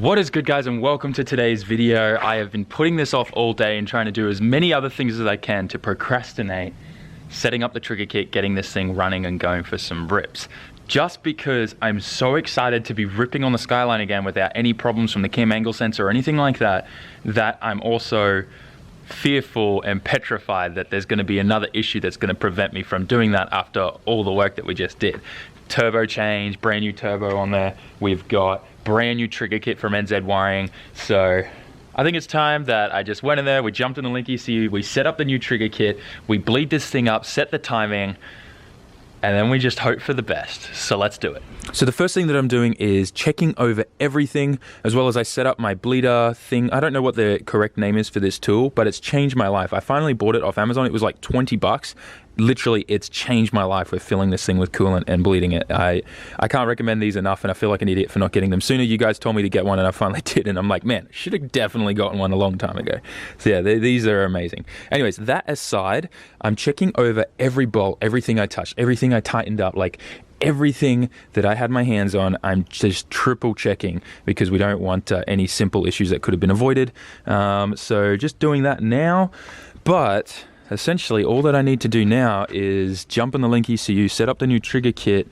What is good, guys, and welcome to today's video. I have been putting this off all day and trying to do as many other things as I can to procrastinate setting up the trigger kit, getting this thing running and going for some rips. Just because I'm so excited to be ripping on the Skyline again without any problems from the cam angle sensor or anything like that, that I'm also fearful and petrified that there's going to be another issue that's going to prevent me from doing that after all the work that we just did. Turbo change, brand new turbo on there. We've got brand new trigger kit from NZ Wiring. So I think it's time that I just went in there, we jumped in the link ECU, we set up the new trigger kit, we bleed this thing up, set the timing, and then we just hope for the best. So let's do it. So the first thing that I'm doing is checking over everything, as well as I set up my bleeder thing. I don't know what the correct name is for this tool, but it's changed my life. I finally bought it off Amazon. It was like 20 bucks. Literally, it's changed my life with filling this thing with coolant and bleeding it. I can't recommend these enough, and I feel like an idiot for not getting them sooner. You guys told me to get one, and I finally did, and I'm like, man, I should have definitely gotten one a long time ago. So yeah, these are amazing. Anyways, that aside, I'm checking over every bolt, everything I touched, everything I tightened up, like everything that I had my hands on. I'm just triple checking because we don't want any simple issues that could have been avoided. So just doing that now, but essentially all that I need to do now is jump in the link ECU, set up the new trigger kit,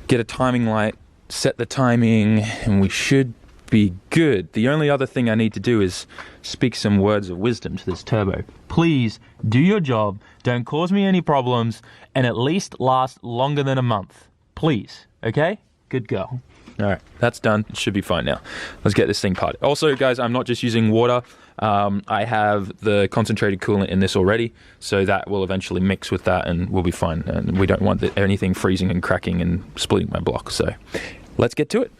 get a timing light, set the timing, and we should be good. The only other thing I need to do is speak some words of wisdom to this turbo. Please do your job, don't cause me any problems, and at least last longer than a month. Please, okay? Good girl. All right, that's done. It should be fine now. Let's get this thing parted. Also, guys, I'm not just using water. I have the concentrated coolant in this already, so that will eventually mix with that and we'll be fine. And we don't want anything freezing and cracking and splitting my block. So let's get to it.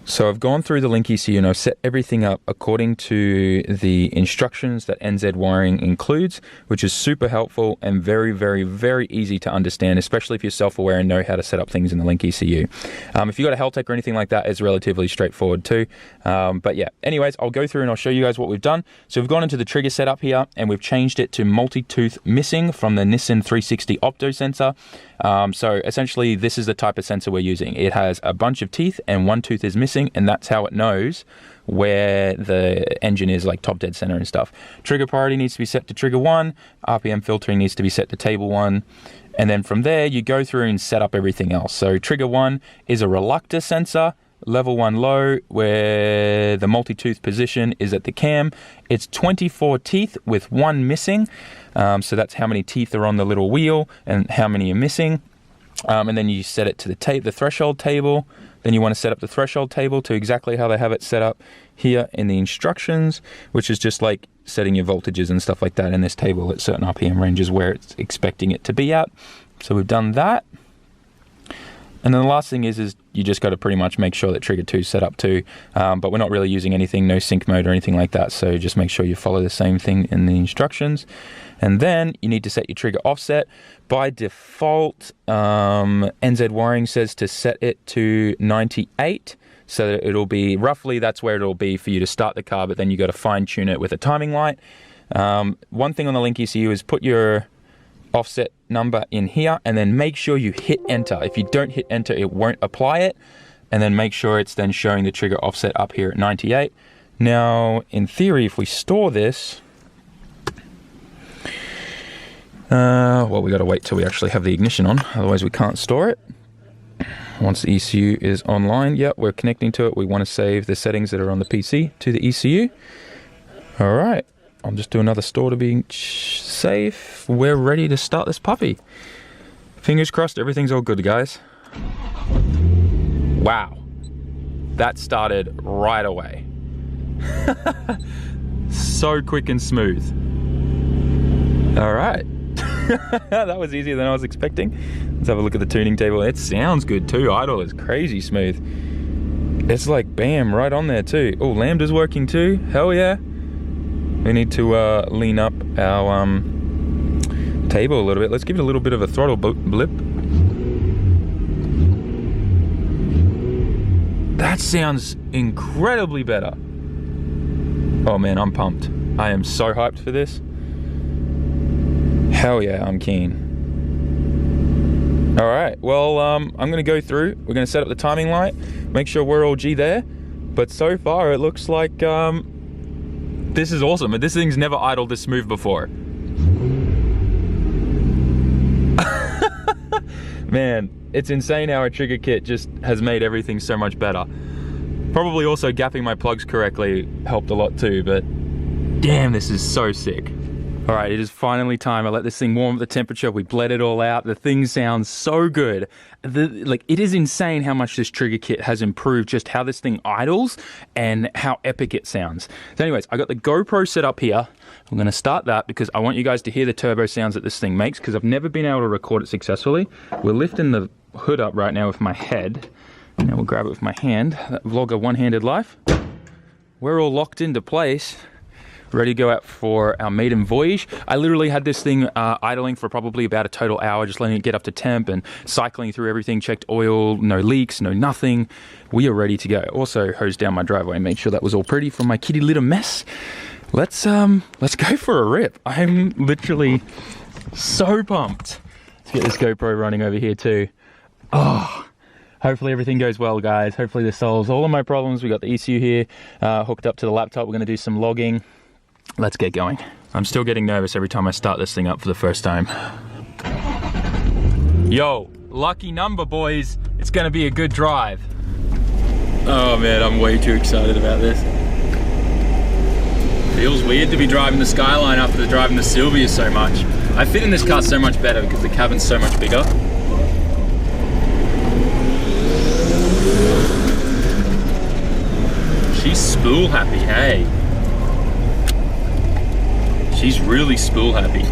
So I've gone through the link ECU and I've set everything up according to the instructions that NZ Wiring includes, which is super helpful and very, very, very easy to understand, especially if you're self-aware and know how to set up things in the link ECU. If you've got a Heltec or anything like that, it's relatively straightforward too. But yeah, anyways, I'll go through and I'll show you guys what we've done. So we've gone into the trigger setup here and we've changed it to multi-tooth missing from the Nissan 360 Opto sensor. So essentially this is the type of sensor we're using. It has a bunch of teeth and one tooth is missing, and that's how it knows where the engine is, like top dead center and stuff. Trigger priority needs to be set to trigger 1, RPM filtering needs to be set to table 1, and then from there you go through and set up everything else. So trigger 1 is a reluctor sensor, level 1 low, where the multi-tooth position is at the cam. It's 24 teeth with 1 missing. So that's how many teeth are on the little wheel and how many are missing. And then you set it to the threshold table. Then you want to set up the threshold table to exactly how they have it set up here in the instructions, which is just like setting your voltages and stuff like that in this table at certain RPM ranges where it's expecting it to be at. So we've done that. And then the last thing is you just got to pretty much make sure that trigger 2 is set up too. But we're not really using anything, no sync mode or anything like that. So just make sure you follow the same thing in the instructions. And then you need to set your trigger offset. By default, NZ Wiring says to set it to 98. So that it'll be roughly, that's where it'll be for you to start the car, but then you got to fine tune it with a timing light. One thing on the link ECU is put your offset number in here and then make sure you hit enter. If you don't hit enter, it won't apply it. And then make sure it's then showing the trigger offset up here at 98. Now, in theory, if we store this, well, we got to wait till we actually have the ignition on, otherwise we can't store it. Once the ECU is online, yep, we're connecting to it. We want to save the settings that are on the PC to the ECU. All right. I'll just do another store to be safe. We're ready to start this puppy. Fingers crossed, everything's all good, guys. Wow. That started right away. So quick and smooth. All right. That was easier than I was expecting. Let's have a look at the tuning table. It sounds good too. Idle is crazy smooth. It's like bam, right on there too. Oh, lambda's working too. Hell yeah. We need to lean up our table a little bit. Let's give it a little bit of a throttle blip. That sounds incredibly better. Oh man, I'm pumped. I am so hyped for this. Hell yeah, I'm keen. All right, well, I'm gonna go through. We're gonna set up the timing light, make sure we're all G there. But so far it looks like this is awesome. This thing's never idled this smooth before. Man, it's insane how a trigger kit just has made everything so much better. Probably also gapping my plugs correctly helped a lot too, but damn, this is so sick. All right, it is finally time. I let this thing warm up the temperature. We bled it all out. The thing sounds so good. Like, it is insane how much this trigger kit has improved, just how this thing idles and how epic it sounds. So anyways, I got the GoPro set up here. I'm gonna start that because I want you guys to hear the turbo sounds that this thing makes, because I've never been able to record it successfully. We're lifting the hood up right now with my head. Now we'll grab it with my hand. That vlogger one-handed life. We're all locked into place, ready to go out for our maiden voyage. I literally had this thing idling for probably about a total hour, just letting it get up to temp and cycling through everything, checked oil, no leaks, no nothing. We are ready to go. Also hosed down my driveway and made sure that was all pretty from my kitty litter mess. Let's go for a rip. I'm literally so pumped. Let's get this GoPro running over here too. Oh, hopefully everything goes well, guys. Hopefully this solves all of my problems. We got the ECU here hooked up to the laptop. We're gonna do some logging. Let's get going. I'm still getting nervous every time I start this thing up for the first time. Yo, lucky number, boys. It's gonna be a good drive. Oh man, I'm way too excited about this. Feels weird to be driving the Skyline after driving the Sylvia so much. I fit in this car so much better because the cabin's so much bigger. She's spool happy, hey. She's really spool happy.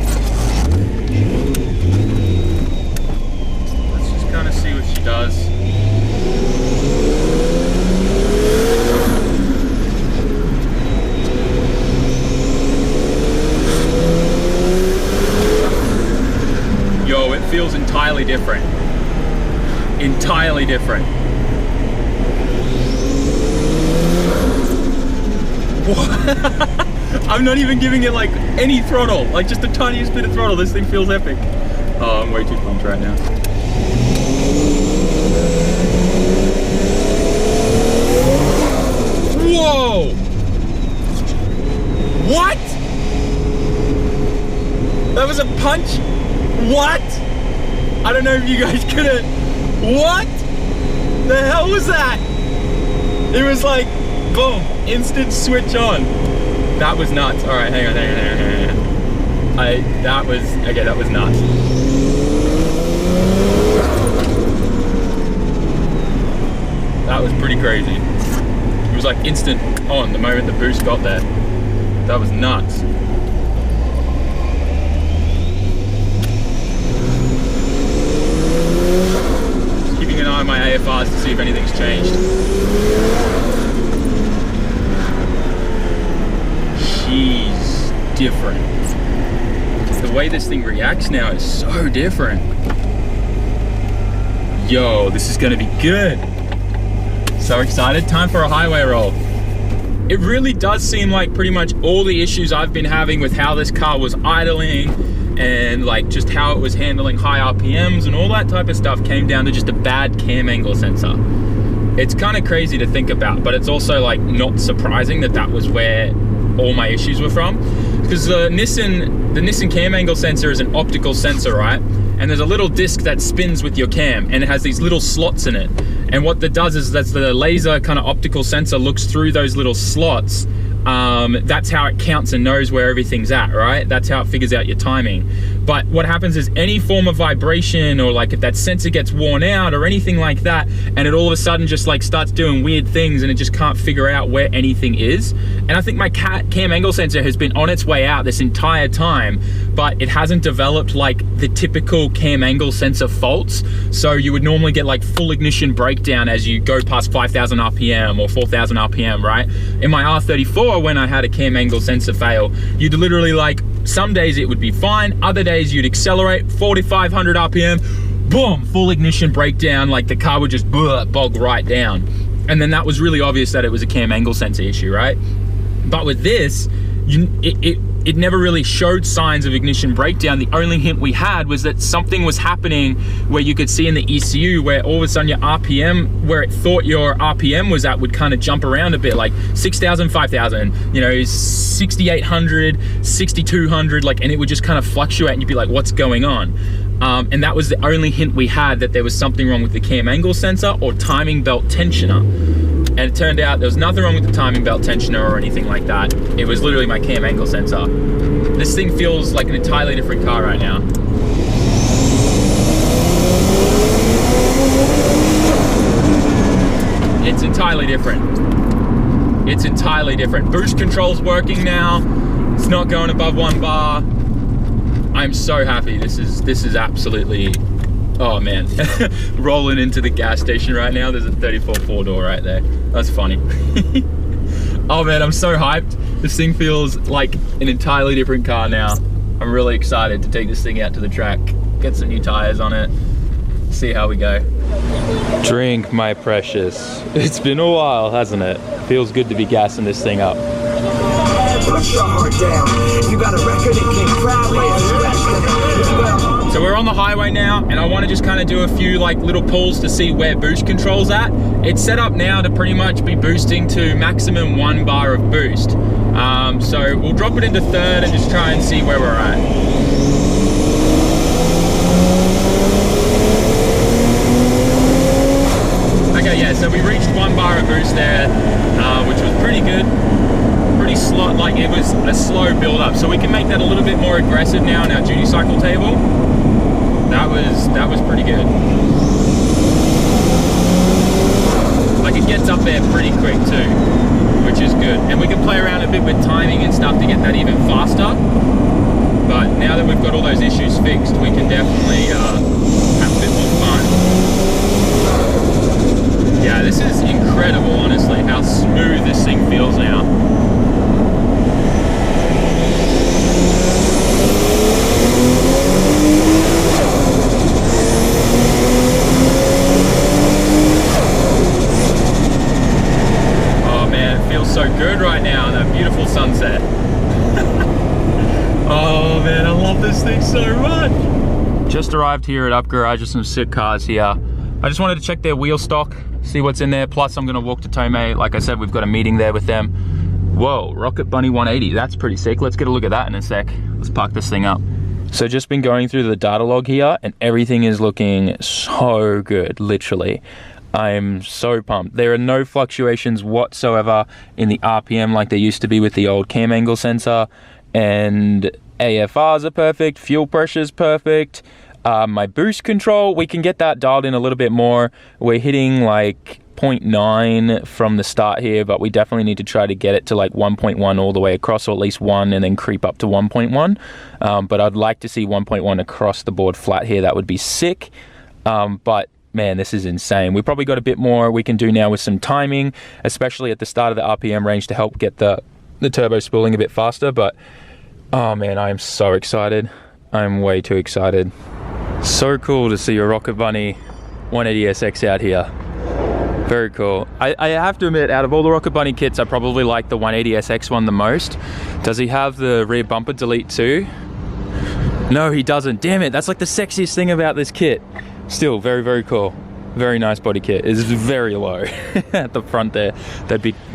Let's just kind of see what she does. Yo, it feels entirely different. Entirely different. What? I'm not even giving it like any throttle, like just the tiniest bit of throttle. This thing feels epic. Oh, I'm way too pumped right now. Whoa! What? That was a punch? What? I don't know if you guys could have. What? The hell was that? It was like, boom, instant switch on. That was nuts. All right, hang on. That was nuts. That was pretty crazy. It was like instant on the moment the boost got there. That was nuts. Just keeping an eye on my AFRs to see if anything's changed. She's different. The way this thing reacts now is so different. Yo, this is gonna be good. So excited, time for a highway roll. It really does seem like pretty much all the issues I've been having with how this car was idling and like just how it was handling high RPMs and all that type of stuff came down to just a bad cam angle sensor. It's kind of crazy to think about, but it's also like not surprising that that was where all my issues were from, because the Nissan cam angle sensor is an optical sensor, right? And there's a little disc that spins with your cam and it has these little slots in it. And what that does is that's the laser kind of optical sensor looks through those little slots. That's how it counts and knows where everything's at, right? That's how it figures out your timing. But what happens is any form of vibration, or like if that sensor gets worn out or anything like that, and it all of a sudden just like starts doing weird things and it just can't figure out where anything is. And I think my cam angle sensor has been on its way out this entire time, but it hasn't developed like the typical cam angle sensor faults. So you would normally get like full ignition breakdown as you go past 5,000 RPM or 4,000 RPM, right? In my R34, when I had a cam angle sensor fail, you'd literally like, some days it would be fine, other days you'd accelerate 4,500 RPM, boom, full ignition breakdown, like the car would just bog right down. And then that was really obvious that it was a cam angle sensor issue, right? But with this, it never really showed signs of ignition breakdown. The only hint we had was that something was happening where you could see in the ECU where all of a sudden your RPM, where it thought your RPM was at, would kind of jump around a bit, like 6,000, 5,000, you know, 6,800, 6,200, like, and it would just kind of fluctuate and you'd be like, what's going on? And that was the only hint we had that there was something wrong with the cam angle sensor or timing belt tensioner. And it turned out there was nothing wrong with the timing belt tensioner or anything like that. It was literally my cam angle sensor. This thing feels like an entirely different car right now. It's entirely different. It's entirely different. Boost control's working now. It's not going above 1 bar. I'm so happy. This is absolutely, oh man. Rolling into the gas station right now. There's a 34 4-door right there. That's funny. Oh man, I'm so hyped. This thing feels like an entirely different car now. I'm really excited to take this thing out to the track, get some new tires on it, see how we go. Drink, my precious. It's been a while, hasn't it? Feels good to be gassing this thing up. So we're on the highway now, and I want to just kind of do a few like little pulls to see where boost control's at. It's set up now to pretty much be boosting to maximum 1 bar of boost. So we'll drop it into third and just try and see where we're at. Okay, yeah, so we reached 1 bar of boost there, which was pretty good. Pretty slow, like it was a slow build up. So we can make that a little bit more aggressive now in our duty cycle table. That was pretty good. Like it gets up there pretty quick too, which is good. And we can play around a bit with timing and stuff to get that even faster. But now that we've got all those issues fixed, we can definitely have a bit more fun. Yeah, this is incredible, honestly, how smooth this thing feels now. So good right now, that beautiful sunset. Oh man, I love this thing so much. Just arrived here at Up Garage with some sick cars here. I just wanted to check their wheel stock, see what's in there. Plus I'm gonna walk to Tomei. Like I said, we've got a meeting there with them. Whoa, Rocket Bunny 180, that's pretty sick. Let's get a look at that in a sec. Let's park this thing up. So just been going through the data log here and everything is looking so good, literally. I'm so pumped. There are no fluctuations whatsoever in the RPM like there used to be with the old cam angle sensor, and AFRs are perfect, fuel pressure's perfect. My boost control, we can get that dialed in a little bit more. We're hitting like 0.9 from the start here, but we definitely need to try to get it to like 1.1 all the way across, or at least 1 and then creep up to 1.1. But I'd like to see 1.1 across the board flat here. That would be sick. But man, this is insane. We probably got a bit more we can do now with some timing, especially at the start of the RPM range to help get the turbo spooling a bit faster. But oh man, I am so excited. I'm way too excited. So cool to see a Rocket Bunny 180SX out here. Very cool. I have to admit, out of all the Rocket Bunny kits, I probably like the 180SX one the most. Does he have the rear bumper delete too? No, he doesn't. Damn it, that's like the sexiest thing about this kit. Still very, very cool. Very nice body kit. It's very low at the front there.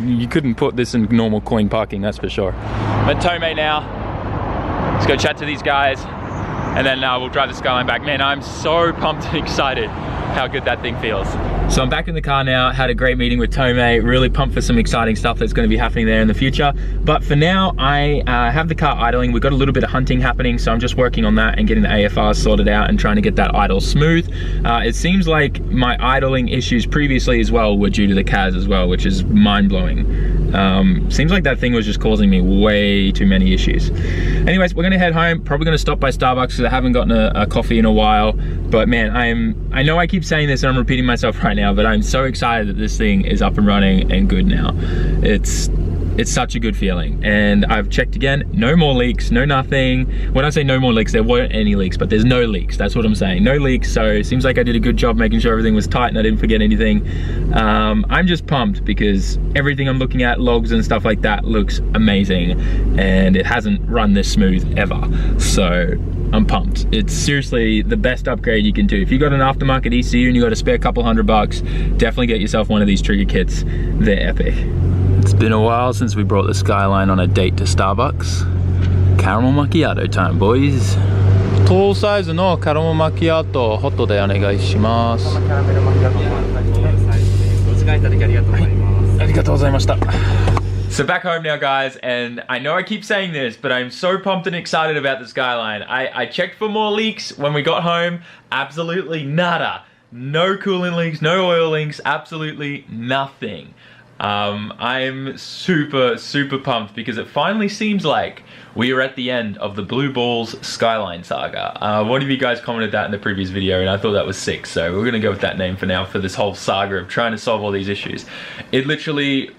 You couldn't put this in normal coin parking, that's for sure. I'm at Tomei now. Let's go chat to these guys and then we'll drive the Skyline back. Man, I'm so pumped and excited how good that thing feels. So I'm back in the car now, had a great meeting with Tomei, really pumped for some exciting stuff that's going to be happening there in the future. But for now, I have the car idling. We've got a little bit of hunting happening, so I'm just working on that and getting the AFRs sorted out and trying to get that idle smooth. It seems like my idling issues previously as well were due to the CAS as well, which is mind-blowing. Seems like that thing was just causing me way too many issues. Anyways, we're gonna head home, probably gonna stop by Starbucks because I haven't gotten a coffee in a while. But man, I know I keep saying this and I'm repeating myself right now, but I'm so excited that this thing is up and running and good now. It's It's such a good feeling. And I've checked again, no more leaks, no nothing. When I say no more leaks, there weren't any leaks, but there's no leaks. That's what I'm saying, no leaks. So it seems like I did a good job making sure everything was tight and I didn't forget anything. I'm just pumped because everything I'm looking at, logs and stuff like that, looks amazing. And it hasn't run this smooth ever. So I'm pumped. It's seriously the best upgrade you can do. If you got an aftermarket ECU and you got a spare couple $100, definitely get yourself one of these trigger kits. They're epic. It's been a while since we brought the Skyline on a date to Starbucks. Caramel macchiato time, boys. Tall size no caramel macchiato hot でお願いします。ありがとうございました。 So back home now, guys, and I know I keep saying this, but I'm so pumped and excited about the Skyline. I checked for more leaks when we got home. Absolutely nada. No coolant leaks, no oil leaks, absolutely nothing. I'm super pumped because it finally seems like we are at the end of the Blue Balls Skyline saga. One of you guys commented that in the previous video and I thought that was sick, so we're gonna go with that name for now for this whole saga of trying to solve all these issues. It literally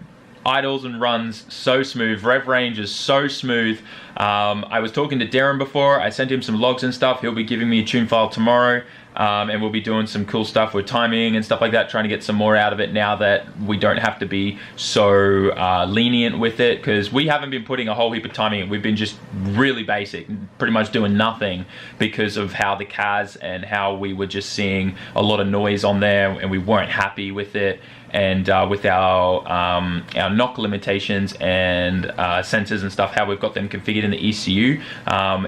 idles and runs so smooth. Rev range is so smooth. I was talking to Darren before. I sent him some logs and stuff. He'll be giving me a tune file tomorrow, and we'll be doing some cool stuff with timing and stuff like that, trying to get some more out of it now that we don't have to be so lenient with it, because we haven't been putting a whole heap of timing in. We've been just really basic, pretty much doing nothing because of how the CAS and how we were just seeing a lot of noise on there and we weren't happy with it. And with our knock limitations and sensors and stuff, how we've got them configured in the ECU,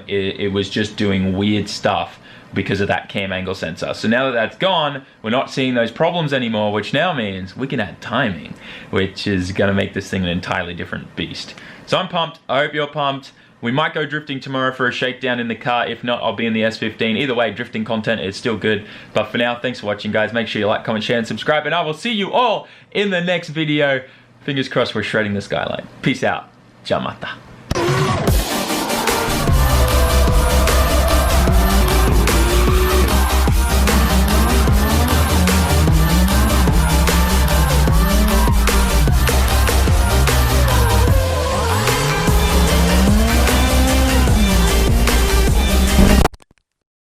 it was just doing weird stuff because of that cam angle sensor. So now that that's gone, we're not seeing those problems anymore, which now means we can add timing, which is gonna make this thing an entirely different beast. So I'm pumped, I hope you're pumped. We might go drifting tomorrow for a shakedown in the car. If not, I'll be in the S15. Either way, drifting content is still good. But for now, thanks for watching, guys. Make sure you like, comment, share, and subscribe. And I will see you all in the next video. Fingers crossed we're shredding the Skyline. Peace out. Ciao, mata.